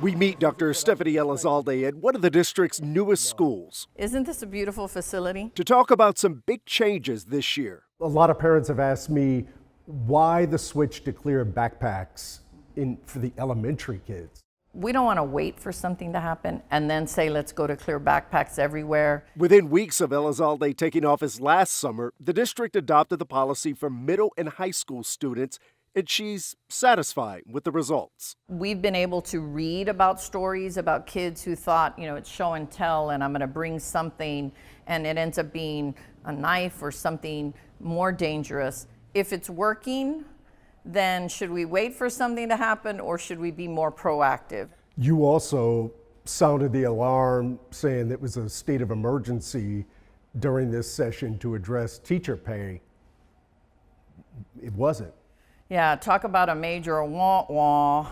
We meet Dr. Stephanie Elizalde at one of the district's newest schools Isn't this a beautiful facility? to talk about some big changes this year. A lot of parents have asked me why the switch to clear backpacks for the elementary kids. We don't want to wait for something to happen and then say, let's go to clear backpacks everywhere. Within weeks of Elizalde taking office last summer, the district adopted the policy for middle and high school students, and she's satisfied with the results. We've been able to read about stories about kids who thought, it's show and tell and I'm going to bring something, and it ends up being a knife or something more dangerous. If it's working, then should we wait for something to happen or should we be more proactive? You also sounded the alarm saying it was a state of emergency during this session to address teacher pay. It wasn't. Yeah, talk about a major wah-wah.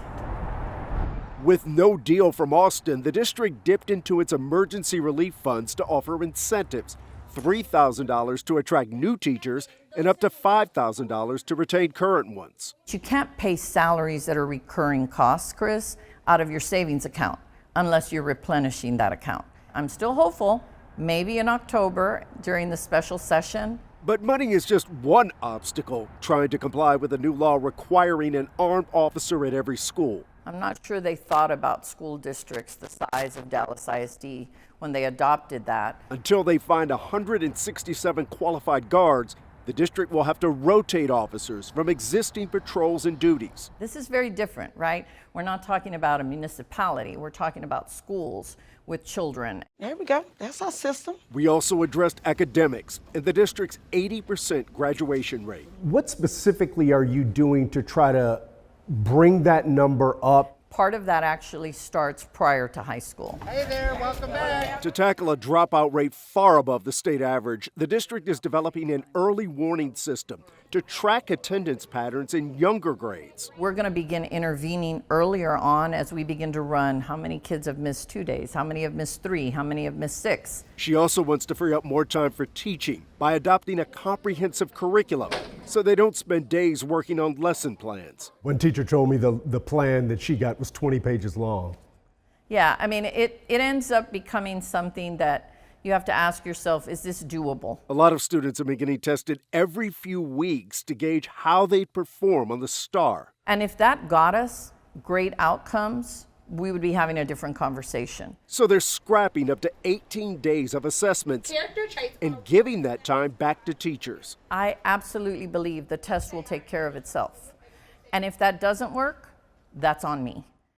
With no deal from Austin, the district dipped into its emergency relief funds to offer incentives, $3,000 to attract new teachers and up to $5,000 to retain current ones. You can't pay salaries that are recurring costs, Chris, out of your savings account unless you're replenishing that account. I'm still hopeful, maybe in October during the special session. But money is just one obstacle trying to comply with a new law requiring an armed officer at every school. I'm not sure they thought about school districts the size of Dallas ISD when they adopted that. Until they find 167 qualified guards, the district will have to rotate officers from existing patrols and duties. This is very different, right? We're not talking about a municipality. We're talking about schools with children. There we go. That's our system. We also addressed academics and the district's 80% graduation rate. What specifically are you doing to try to bring that number up? Part of that actually starts prior to high school. Hey there, welcome back. To tackle a dropout rate far above the state average, the district is developing an early warning system to track attendance patterns in younger grades. We're going to begin intervening earlier on as we begin to run how many kids have missed 2 days, how many have missed 3, how many have missed 6. She also wants to free up more time for teaching by adopting a comprehensive curriculum so they don't spend days working on lesson plans. One teacher told me the plan that she got was 20 pages long. Yeah, I mean, it ends up becoming something that you have to ask yourself, is this doable? A lot of students have been getting tested every few weeks to gauge how they'd perform on the STAR. And if that got us great outcomes, we would be having a different conversation. So they're scrapping up to 18 days of assessments and giving that time back to teachers. I absolutely believe the test will take care of itself. And if that doesn't work, that's on me.